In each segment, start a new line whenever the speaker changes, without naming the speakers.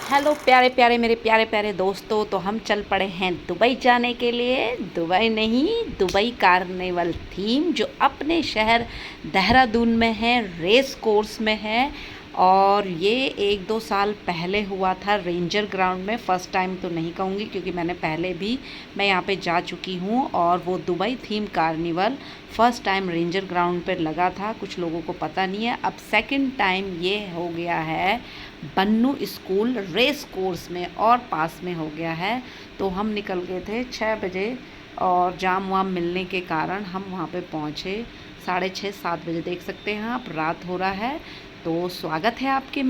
Hello प्यारे प्यारे मेरे प्यारे प्यारे दोस्तों, तो हम चल पड़े हैं दुबई जाने के लिए। दुबई नहीं, दुबई कार्निवल थीम जो अपने शहर देहरादून में है, रेस कोर्स में है। और ये 1-2 साल पहले हुआ था रेंजर ग्राउंड में। फ़र्स्ट टाइम तो नहीं कहूँगी क्योंकि मैंने पहले भी मैं यहाँ पे जा चुकी हूँ। और वो Dubai theme carnival first time ranger ground पर लगा था, कुछ लोगों को पता नहीं है। अब सेकंड टाइम ये हो गया है बन्नू स्कूल रेस कोर्स में और पास में हो गया है। तो हम निकल गए थे 6 बजे और जाम वाम मिलने के कारण हम वहाँ पे पहुँचे 6:30-7 बजे। देख सकते हैं आप, रात हो रहा है। तो स्वागत है आपके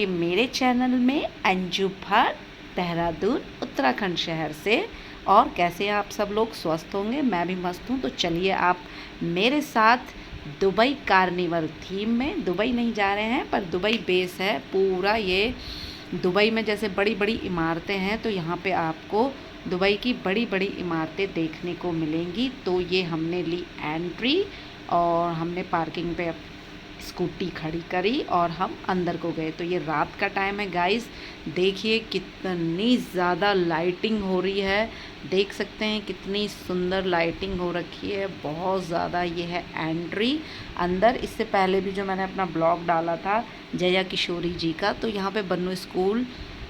मेरे चैनल में अंजू भट्ट, देहरादून उत्तराखंड शहर से। और कैसे आप सब लोग स्वस्थ होंगे, मैं भी मस्त हूँ। तो चलिए आप मेरे साथ दुबई कार्निवल थीम में। दुबई नहीं जा रहे हैं पर दुबई बेस है पूरा। ये दुबई में जैसे बड़ी बड़ी इमारतें हैं तो यहाँ पे आपको दुबई की बड़ी बड़ी इमारतें देखने को मिलेंगी। तो ये हमने ली एंट्री और हमने पार्किंग पे स्कूटी खड़ी करी और हम अंदर को गए। तो ये रात का टाइम है गाइस, देखिए कितनी ज़्यादा लाइटिंग हो रही है। देख सकते हैं कितनी सुंदर लाइटिंग हो रखी है, बहुत ज़्यादा। ये है एंट्री अंदर। इससे पहले भी जो मैंने अपना ब्लॉग डाला था जया किशोरी जी का, तो यहाँ पे बन्नू स्कूल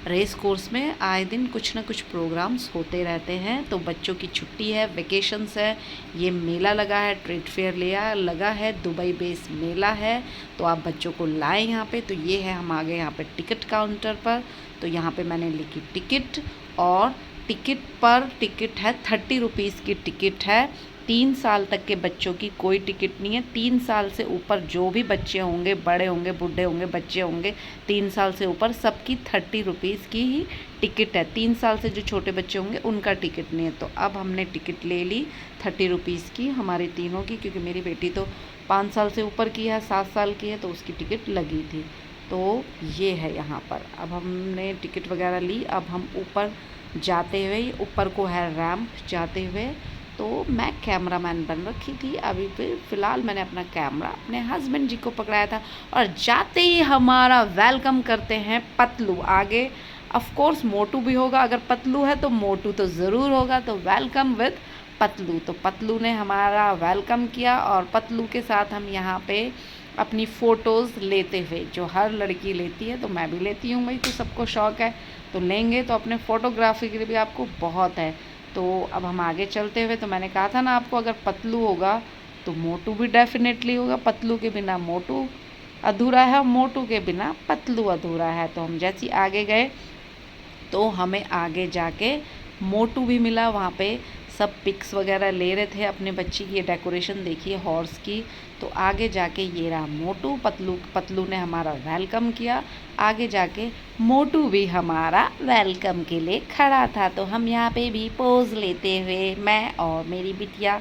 रेस कोर्स में आए दिन कुछ ना कुछ प्रोग्राम्स होते रहते हैं। तो बच्चों की छुट्टी है, वेकेशंस है, ये मेला लगा है, ट्रेड फेयर लगा है, दुबई बेस मेला है। तो आप बच्चों को लाएं यहाँ पे। तो ये है, हम आ गए यहाँ पे टिकट काउंटर पर। तो यहाँ पे मैंने लिखी टिकट, और टिकट है 30 रुपीज़ की टिकट है। 3 साल तक के बच्चों की कोई टिकट नहीं है। 3 साल से ऊपर जो भी बच्चे होंगे, बड़े होंगे, बूढ़े होंगे, बच्चे होंगे, 3 साल से ऊपर सबकी 30 रुपीज़ की ही टिकट है। 3 साल से जो छोटे बच्चे होंगे उनका टिकट नहीं है। तो अब हमने टिकट ले ली 30 रुपीज़ की, हमारी तीनों की, क्योंकि मेरी बेटी तो 5 साल से ऊपर की है, 7 साल की है, तो उसकी टिकट लगी थी। तो ये है यहाँ पर। अब हमने टिकट वगैरह ली। अब हम ऊपर जाते हुए, ऊपर को है रैंप जाते हुए। तो मैं कैमरामैन बन रखी थी। अभी फ़िलहाल मैंने अपना कैमरा अपने हस्बैंड जी को पकड़ाया था। और जाते ही हमारा वेलकम करते हैं पतलू। आगे ऑफ कोर्स मोटू भी होगा, अगर पतलू है तो मोटू तो ज़रूर होगा। तो वेलकम विद पतलू। तो पतलू ने हमारा वेलकम किया और पतलू के साथ हम यहाँ पे अपनी फ़ोटोज़ लेते हुए, जो हर लड़की लेती है तो मैं भी लेती हूँ भाई। तो सबको शौक़ है तो लेंगे, तो अपने फ़ोटोग्राफी के लिए भी आपको बहुत है। तो अब हम आगे चलते हुए, तो मैंने कहा था ना आपको, अगर पतलू होगा तो मोटू भी डेफिनेटली होगा। पतलू के बिना मोटू अधूरा है, मोटू के बिना पतलू अधूरा है। तो हम जैसे आगे गए तो हमें आगे जाके मोटू भी मिला। वहाँ पे सब पिक्स वगैरह ले रहे थे अपने बच्ची की। डेकोरेशन देखिए हॉर्स की। तो आगे जाके ये रहा मोटू। पतलू ने हमारा वेलकम किया। आगे जाके मोटू भी हमारा वेलकम के लिए खड़ा था। तो हम यहाँ पे भी पोज लेते हुए, मैं और मेरी बिटिया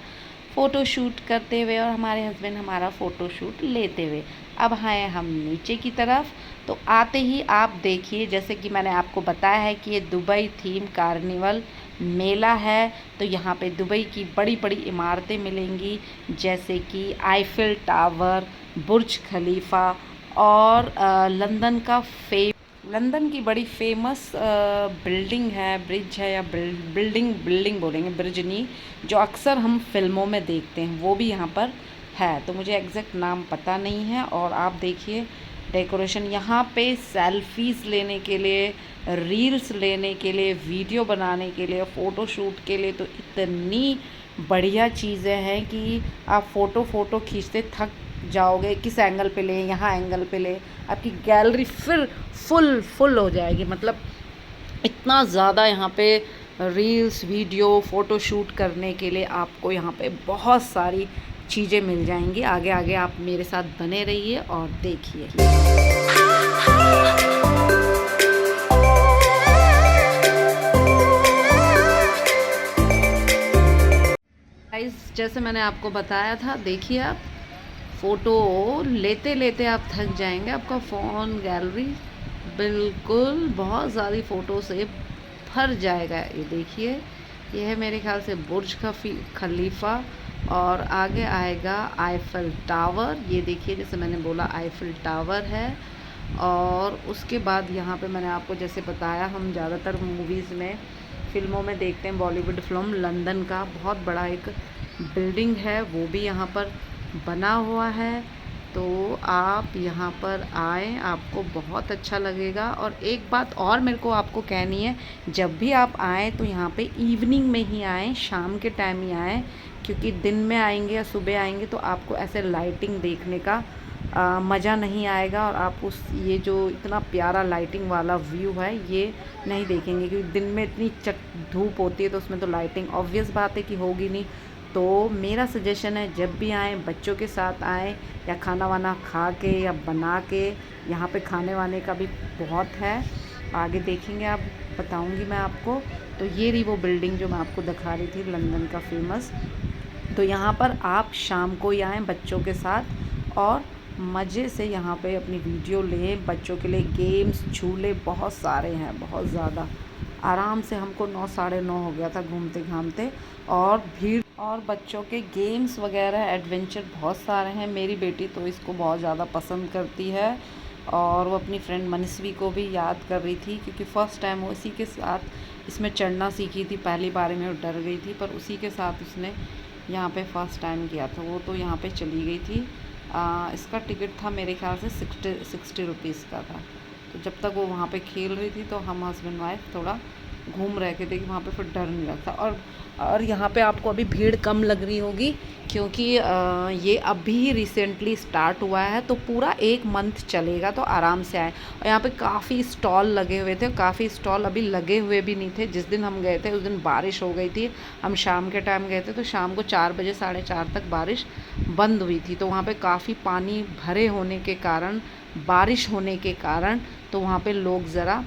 फ़ोटो शूट करते हुए, और हमारे हस्बैंड हमारा फ़ोटो शूट लेते हुए। अब हैं हम नीचे की तरफ। तो आते ही आप देखिए, जैसे कि मैंने आपको बताया है कि ये दुबई थीम कार्निवल मेला है। तो यहाँ पे दुबई की बड़ी बड़ी इमारतें मिलेंगी, जैसे कि आईफिल टावर, बुर्ज खलीफा, और लंदन की बड़ी फेमस बिल्डिंग है, ब्रिज है, या बिल्डिंग बोलेंगे, ब्रिज नहीं, जो अक्सर हम फिल्मों में देखते हैं, वो भी यहाँ पर है। तो मुझे एग्जैक्ट नाम पता नहीं है। और आप देखिए डेकोरेशन यहाँ पे सेल्फीज़ लेने के लिए, रील्स लेने के लिए, वीडियो बनाने के लिए, फ़ोटो शूट के लिए, तो इतनी बढ़िया चीज़ें हैं कि आप फ़ोटो खींचते थक जाओगे। किस एंगल पे ले, यहाँ एंगल पे ले, आपकी गैलरी फिर फुल हो जाएगी। मतलब इतना ज़्यादा यहाँ पे रील्स, वीडियो, फ़ोटो शूट करने के लिए आपको यहाँ पे बहुत सारी चीज़ें मिल जाएंगी। आगे आगे आप मेरे साथ बने रहिए और देखिए। गाइस, जैसे मैंने आपको बताया था, देखिए आप फ़ोटो लेते लेते आप थक जाएंगे। आपका फ़ोन गैलरी बिल्कुल बहुत ज़्यादा फ़ोटो से भर जाएगा। ये देखिए, ये है मेरे ख्याल से बुर्ज खलीफा, और आगे आएगा आईफिल टावर। ये देखिए, जैसे मैंने बोला आईफिल टावर है। और उसके बाद यहाँ पे मैंने आपको जैसे बताया, हम ज़्यादातर मूवीज़ में, फ़िल्मों में देखते हैं बॉलीवुड फिल्म। लंदन का बहुत बड़ा एक बिल्डिंग है, वो भी यहाँ पर बना हुआ है। तो आप यहाँ पर आएँ, आपको बहुत अच्छा लगेगा। और एक बात और मेरे को आपको कहनी है, जब भी आप आएँ तो यहाँ पे इवनिंग में ही आएँ, शाम के टाइम ही आएँ, क्योंकि दिन में आएंगे या सुबह आएंगे तो आपको ऐसे लाइटिंग देखने का मज़ा नहीं आएगा। और आप उस ये जो इतना प्यारा लाइटिंग वाला व्यू है ये नहीं देखेंगे, क्योंकि दिन में इतनी धूप होती है तो उसमें तो लाइटिंग ऑब्वियस बात है कि होगी नहीं। तो मेरा सजेशन है, जब भी आएँ बच्चों के साथ आएँ, या खाना वाना खा के या बना के। यहाँ पे खाने वाने का भी बहुत है, आगे देखेंगे आप, बताऊँगी मैं आपको। तो ये रही वो बिल्डिंग जो मैं आपको दिखा रही थी, लंदन का फेमस। तो यहाँ पर आप शाम को ही आएँ बच्चों के साथ और मज़े से यहाँ पे अपनी वीडियो लें। बच्चों के लिए गेम्स, झूले बहुत सारे हैं, बहुत ज़्यादा। आराम से हमको 9 साढ़े 9 हो गया था घूमते घामते। और भीड़, और बच्चों के गेम्स वगैरह एडवेंचर बहुत सारे हैं। मेरी बेटी तो इसको बहुत ज़्यादा पसंद करती है, और वो अपनी फ्रेंड मनस्वी को भी याद कर रही थी, क्योंकि फ़र्स्ट टाइम वो इसी के साथ इसमें चढ़ना सीखी थी। पहली बार में वो डर गई थी, पर उसी के साथ उसने यहाँ पे फ़र्स्ट टाइम किया था। वो तो यहाँ पे चली गई थी। इसका टिकट था मेरे ख्याल से 60 रुपीज़ का था। तो जब तक वो वहाँ पे खेल रही थी तो हम हस्बैंड वाइफ थोड़ा घूम रहे थे कि वहाँ पे फिर डर नहीं लगता। और यहाँ पे आपको अभी भीड़ कम लग रही होगी, क्योंकि ये अभी रिसेंटली स्टार्ट हुआ है, तो पूरा 1 मंथ चलेगा। तो आराम से आए। और यहाँ पे काफ़ी स्टॉल लगे हुए थे, काफ़ी स्टॉल अभी लगे हुए भी नहीं थे। जिस दिन हम गए थे उस दिन बारिश हो गई थी, हम शाम के टाइम गए थे, तो शाम को 4 बजे 4:30 तक बारिश बंद हुई थी। तो वहाँ पे काफ़ी पानी भरे होने के कारण, बारिश होने के कारण, तो वहाँ पे लोग ज़रा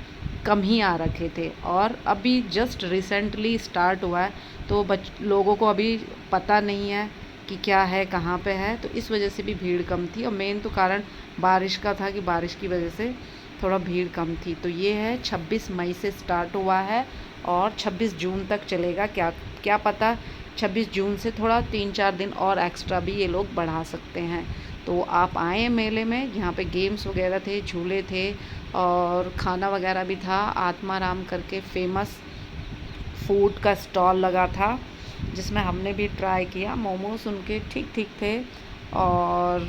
कम ही आ रखे थे। और अभी जस्ट रिसेंटली स्टार्ट हुआ है, तो लोगों को अभी पता नहीं है कि क्या है, कहाँ पे है, तो इस वजह से भी भीड़ कम थी। और मेन तो कारण बारिश का था कि बारिश की वजह से थोड़ा भीड़ कम थी। तो ये है 26 मई से स्टार्ट हुआ है और 26 जून तक चलेगा। क्या पता 26 जून से थोड़ा 3-4 दिन और एक्स्ट्रा भी ये लोग बढ़ा सकते हैं। तो आप आएँ मेले में। यहाँ पे गेम्स वगैरह थे, झूले थे, और खाना वगैरह भी था। आत्माराम करके फेमस फूड का स्टॉल लगा था, जिसमें हमने भी ट्राई किया। मोमोज उनके ठीक ठीक थे, और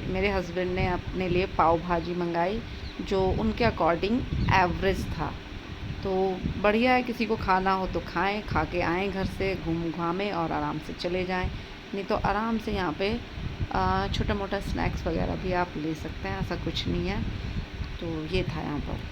मेरे हस्बैंड ने अपने लिए पाव भाजी मंगाई, जो उनके अकॉर्डिंग एवरेज था। तो बढ़िया है, किसी को खाना हो तो खाएं, खा के आएँ घर से, घामें और आराम से चले जाएं। नहीं तो आराम से यहाँ पे छोटा मोटा स्नैक्स वगैरह भी आप ले सकते हैं, ऐसा कुछ नहीं है। तो ये था यहाँ पर।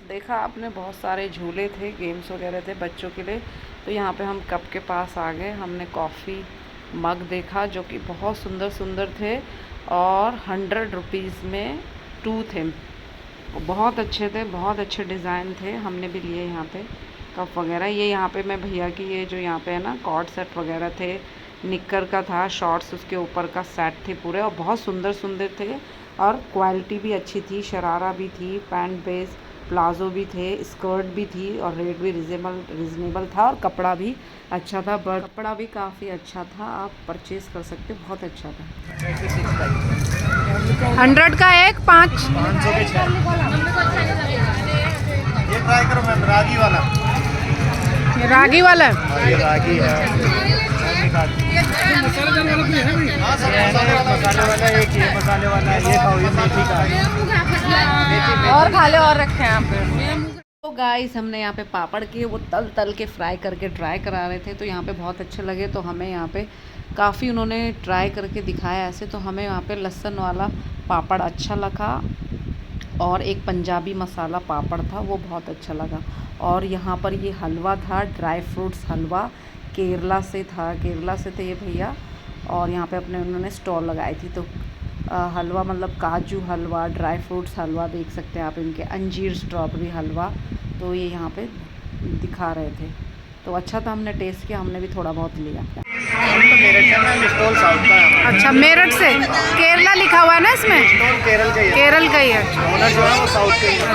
देखा आपने, बहुत सारे झूले थे, गेम्स वगैरह थे बच्चों के लिए। तो यहाँ पे हम कप के पास आ गए। हमने कॉफ़ी मग देखा, जो कि बहुत सुंदर सुंदर थे, और 100 रुपीज़ में 2 थे। बहुत अच्छे थे, बहुत अच्छे डिज़ाइन थे। हमने भी लिए यहाँ पे कप वगैरह। ये यहाँ पे मैं भैया की, ये जो यहाँ पे है ना, कॉर्ड सेट वगैरह थे, निक्कर का था, शॉर्ट्स उसके ऊपर का सेट थे पूरे, और बहुत सुंदर सुंदर थे, और क्वालिटी भी अच्छी थी। शरारा भी थी, पैंट बेस प्लाज़ो भी थे, स्कर्ट भी थी, और रेट भी रिजनेबल था, और कपड़ा भी अच्छा था। बट कपड़ा भी काफ़ी अच्छा था, आप परचेज़ कर सकते, बहुत अच्छा था।
100 का एक 500 के 6। रागी वाला।
ये रागी वाला है।
ये रागी है। मसाले वाला एक ये मसाले वाला ये खाओ, ये मेथी का है।
और खा ले और रखे हैं यहाँ पे।
तो गाइस हमने यहाँ पे पापड़ किए, वो तल तल के फ्राई करके ड्राई करा रहे थे, तो यहाँ पे बहुत अच्छे लगे। तो हमें यहाँ पे काफ़ी उन्होंने ट्राई करके दिखाया ऐसे, तो हमें यहाँ पे लहसुन वाला पापड़ अच्छा लगा और एक पंजाबी मसाला पापड़ था वो बहुत अच्छा लगा। और यहाँ पर ये हलवा था, ड्राई फ्रूट्स हलवा, केरला से था, केरला से थे ये भैया। और यहाँ पे अपने उन्होंने स्टॉल लगाई थी। तो हलवा मतलब काजू हलवा, ड्राई फ्रूट्स हलवा देख सकते हैं आप इनके, अंजीर स्ट्रॉबेरी हलवा, तो ये यहाँ पे दिखा रहे थे। तो अच्छा था, हमने टेस्ट किया, हमने भी थोड़ा बहुत लिया।
स्टॉल साउथ का है।
अच्छा, मेरठ से। केरला लिखा हुआ है ना इसमें?
स्टॉल केरल का ही है।
केरल का ही है।
ओनर जो है वो साउथ के ही है।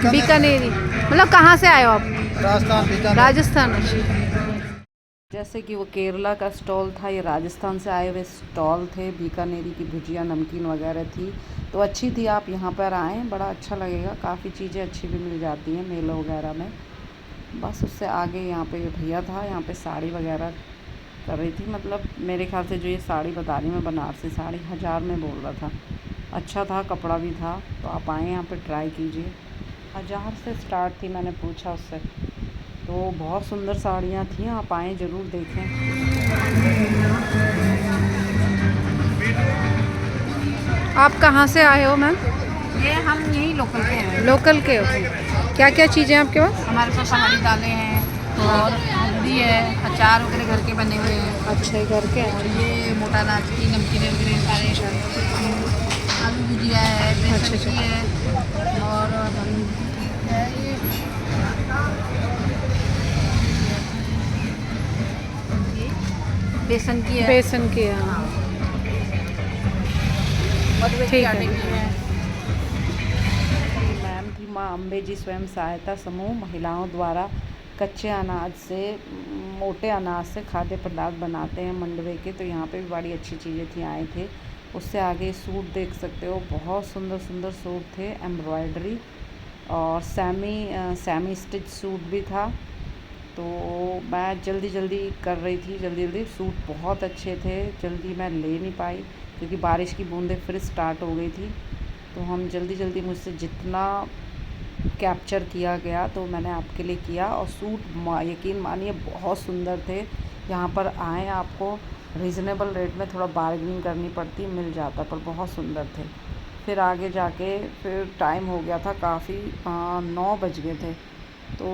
बीकानेरी मतलब कहाँ से आए हो आप?
राजस्थान, बीकानेर।
राजस्थान।
जैसे कि वो केरला का स्टॉल था, ये राजस्थान से आए हुए स्टॉल थे। बीकानेरी की भुजिया, नमकीन वगैरह थी, तो अच्छी थी। आप यहाँ पर आएँ, बड़ा अच्छा लगेगा। काफ़ी चीज़ें अच्छी भी मिल जाती हैं मेलों वगैरह में। बस उससे आगे यहाँ पे ये भैया था, यहाँ पे साड़ी वगैरह कर रही थी। मतलब मेरे ख्याल से जो ये साड़ी बता रही मैं, बनारसी साड़ी 1000 में बोल रहा था। अच्छा था, कपड़ा भी था। तो आप आएँ यहाँ पे, ट्राई कीजिए। 1000 से स्टार्ट थी, मैंने पूछा उससे, तो बहुत सुंदर साड़ियाँ थी। आप आएँ, ज़रूर देखें।
आप कहाँ से आए हो मैम?
ये हम यही लोकल के हैं।
लोकल के हो? क्या क्या चीज़ें आपके पास?
हमारे पास पहाड़ी दालें हैं और हल्दी है, अचार वगैरह घर के बने हुए हैं।
अच्छा, घर के
और ये मोटा अनाज की नमकीन वगैरह सारे, आलू भुजिया है, बेसन की है और है ये बेसन की है,
बेसन की है। हाँ,
मडवे
ठीक
के
है।
आटे की है।
मैम थी माँ अम्बे जी स्वयं सहायता समूह, महिलाओं द्वारा कच्चे अनाज से, मोटे अनाज से खाद्य पदार्थ बनाते हैं मंडवे के। तो यहाँ पे भी बड़ी अच्छी चीज़ें थी, आए थे। उससे आगे सूट देख सकते हो, बहुत सुंदर सुंदर सूट थे, एम्ब्रॉयडरी और सेमी स्टिच सूट भी था। तो मैं जल्दी जल्दी कर रही थी, जल्दी जल्दी। सूट बहुत अच्छे थे, जल्दी मैं ले नहीं पाई क्योंकि बारिश की बूंदें फिर स्टार्ट हो गई थी। तो हम जल्दी जल्दी, मुझसे जितना कैप्चर किया गया तो मैंने आपके लिए किया। और सूट यकीन मानिए बहुत सुंदर थे। यहाँ पर आएँ, आपको रीज़नेबल रेट में थोड़ा बार्गेनिंग करनी पड़ती, मिल जाता, पर बहुत सुंदर थे। फिर आगे जाके फिर टाइम हो गया था काफ़ी, 9 बज गए थे। तो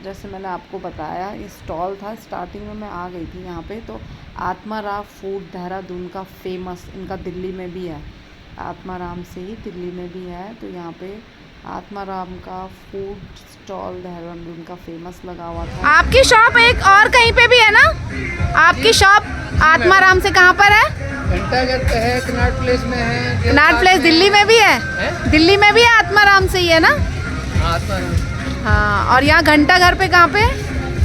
जैसे मैंने आपको बताया, ये स्टॉल था, स्टार्टिंग में मैं आ गई थी यहाँ पे। तो आत्माराम फूड देहरादून का फेमस, इनका दिल्ली में भी है, आत्माराम से ही दिल्ली में भी है। तो यहाँ पे आत्माराम का फूड स्टॉल देहरादून का फेमस लगा हुआ था।
आपकी शॉप एक और कहीं पे भी है ना? आपकी शॉप आत्माराम से कहाँ पर है?
घंटाघर पे है, कनाट प्लेस में है।
कनाट प्लेस दिल्ली में भी है? दिल्ली में भी है, आत्माराम से ही है ना? हाँ। और यहाँ घंटा घर पे कहाँ पे?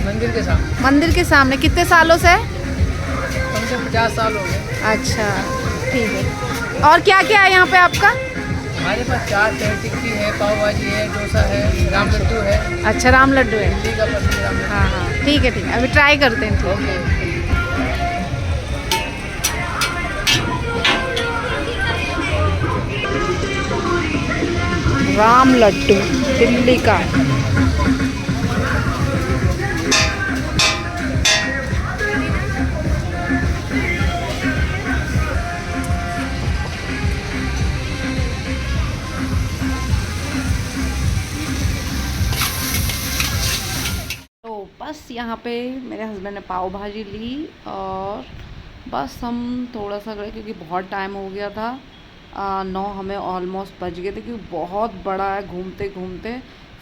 मंदिर के सामने।
मंदिर के सामने। कितने सालों से है?
कम से 50 साल हो गए।
अच्छा, ठीक है। और क्या क्या है यहाँ पे आपका?
हमारे पास चाट है, टिक्की है, पाव भाजी है, डोसा है, राम लड्डू है।
अच्छा, राम लड्डू है।
ठीक है, पनीर राम लड्डू।
हाँ हाँ, ठीक है ठीक है, अभी ट्राई करते हैं।
ओके।
राम लड्डू दिल्ली का।
बस यहाँ पे मेरे हस्बैंड ने पाव भाजी ली और बस हम थोड़ा सा गए क्योंकि बहुत टाइम हो गया था। 9 हमें ऑलमोस्ट बज गए थे क्योंकि बहुत बड़ा है, घूमते घूमते।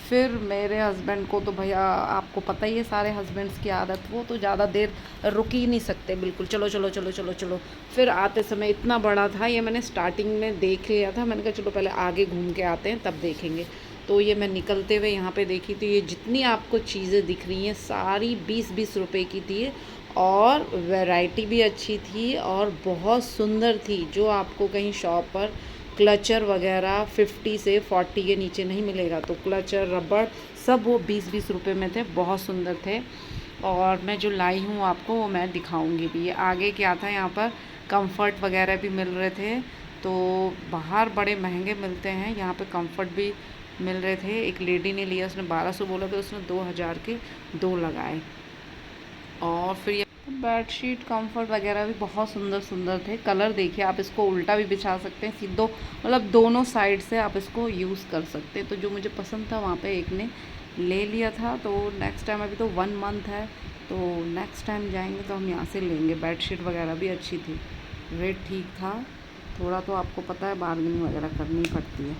फिर मेरे हस्बैंड को तो भैया आपको पता ही है सारे हस्बैंड्स की आदत, वो तो ज़्यादा देर रुक ही नहीं सकते बिल्कुल, चलो चलो चलो चलो चलो। फिर आते समय इतना बड़ा था, ये मैंने स्टार्टिंग में देख लिया था, मैंने कहा चलो पहले आगे घूम के आते हैं तब देखेंगे। तो ये मैं निकलते हुए यहाँ पे देखी तो ये जितनी आपको चीज़ें दिख रही हैं सारी 20-20 रुपए की थी और वैरायटी भी अच्छी थी और बहुत सुंदर थी, जो आपको कहीं शॉप पर क्लचर वगैरह 50 से 40 के नीचे नहीं मिलेगा। तो क्लचर, रबड़ सब वो 20-20 रुपए में थे, बहुत सुंदर थे। और मैं जो लाई हूँ आपको वो मैं दिखाऊंगी भी। आगे क्या था, यहाँ पर कंफर्ट वगैरह भी मिल रहे थे। तो बाहर बड़े महंगे मिलते हैं, यहाँ पे कंफर्ट भी मिल रहे थे। एक लेडी ने लिया, उसने 1200 बोला था, उसने 2000 के 2 लगाए। और फिर बेडशीट कंफर्ट वगैरह भी बहुत सुंदर सुंदर थे। कलर देखिए, आप इसको उल्टा भी बिछा सकते हैं, सीधो मतलब दोनों साइड से आप इसको यूज़ कर सकते हैं। तो जो मुझे पसंद था वहाँ पे एक ने ले लिया था। तो नेक्स्ट टाइम, अभी तो 1 मंथ है, तो नेक्स्ट टाइम जाएंगे तो हम यहाँ से लेंगे। बेडशीट वगैरह भी अच्छी थी, रेट ठीक था। थोड़ा तो आपको पता है बार्गेनिंग वगैरह करनी पड़ती है।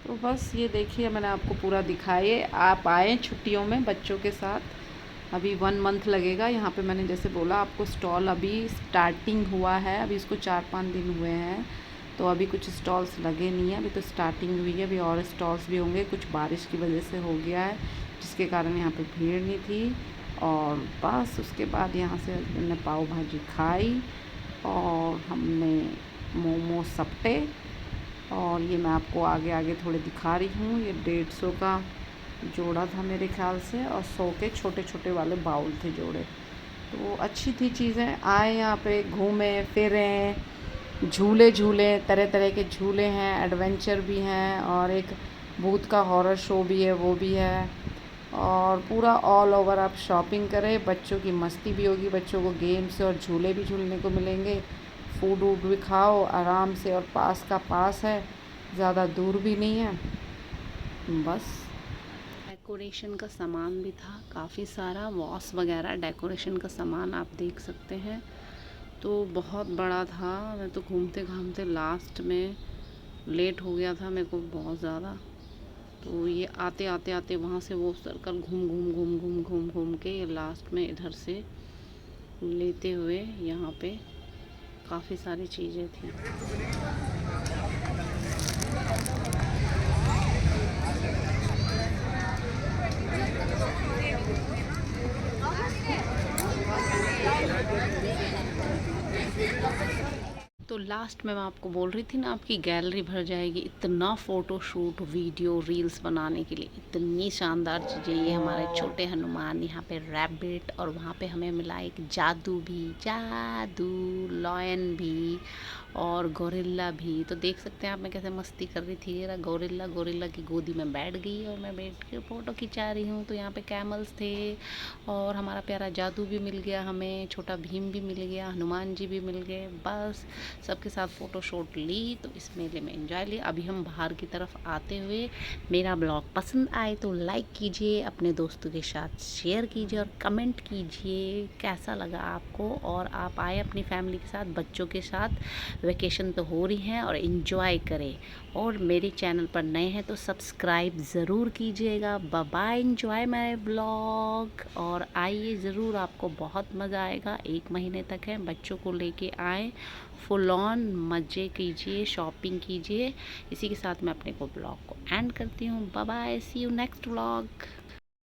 तो बस ये देखिए, मैंने आपको पूरा दिखाए। आप आए छुट्टियों में बच्चों के साथ, अभी 1 मंथ लगेगा। यहाँ पे मैंने जैसे बोला आपको, स्टॉल अभी स्टार्टिंग हुआ है, अभी इसको 4-5 दिन हुए हैं, तो अभी कुछ स्टॉल्स लगे नहीं है, अभी तो स्टार्टिंग हुई है। अभी और स्टॉल्स भी होंगे, कुछ बारिश की वजह से हो गया है जिसके कारण यहाँ पे भीड़ नहीं थी। और बस उसके बाद यहाँ से हस्बैंड ने पाव भाजी खाई और हमने मोमो सपटे। और ये मैं आपको आगे आगे थोड़े दिखा रही हूँ। ये 150 का जोड़ा था मेरे ख्याल से, और 100 के छोटे छोटे वाले बाउल थे जोड़े। तो अच्छी थी चीज़ें। आए यहाँ पे, घूमे फिरें, झूले झूले, तरह तरह के झूले हैं, एडवेंचर भी हैं, और एक भूत का हॉरर शो भी है, वो भी है। और पूरा ऑल ओवर आप शॉपिंग करें, बच्चों की मस्ती भी होगी, बच्चों को गेम्स और झूले भी झूलने को मिलेंगे। फूड वूड भी खाओ आराम से, और पास का पास है, ज़्यादा दूर भी नहीं है। बस डेकोरेशन का सामान भी था काफ़ी सारा, वॉस वगैरह डेकोरेशन का सामान आप देख सकते हैं। तो बहुत बड़ा था। मैं तो घूमते घामते लास्ट में लेट हो गया था मेरे को बहुत ज़्यादा। तो ये आते आते आते वहाँ से वो सर्कल घूम घूम घूम घूम घूम घूम के ये लास्ट में इधर से लेते हुए यहाँ पे काफ़ी सारी चीज़ें थी। तो लास्ट में मैं आपको बोल रही थी ना, आपकी गैलरी भर जाएगी। इतना फ़ोटो शूट, वीडियो, रील्स बनाने के लिए इतनी शानदार चीज़ें। ये हमारे छोटे हनुमान, यहाँ पे रैबिट, और वहाँ पे हमें मिला एक जादू लॉयन भी और गोरिल्ला भी। तो देख सकते हैं आप मैं कैसे मस्ती कर रही थी। ये गोरिल्ला की गोदी में बैठ गई और मैं बैठ के फ़ोटो खिंचा रही हूँ। तो यहाँ पे कैमल्स थे और हमारा प्यारा जादू भी मिल गया हमें, छोटा भीम भी मिल गया, हनुमान जी भी मिल गए। बस सबके साथ फ़ोटो शूट ली, तो इस मेले में एंजॉय लिया। अभी हम बाहर की तरफ आते हुए, मेरा ब्लॉग पसंद आए तो लाइक कीजिए, अपने दोस्तों के साथ शेयर कीजिए और कमेंट कीजिए कैसा लगा आपको। और आप आए अपनी फैमिली के साथ, बच्चों के साथ, वेकेशन तो हो रही हैं, और इन्जॉय करें। और मेरे चैनल पर नए हैं तो सब्सक्राइब ज़रूर कीजिएगा। Bye bye, enjoy my blog. और आइए ज़रूर, आपको बहुत मज़ा आएगा। 1 महीने तक है, बच्चों को लेके आए, फुल ऑन मज़े कीजिए, शॉपिंग कीजिए। इसी के साथ मैं अपने को ब्लॉग को एंड करती हूँ। Bye bye, see you next vlog.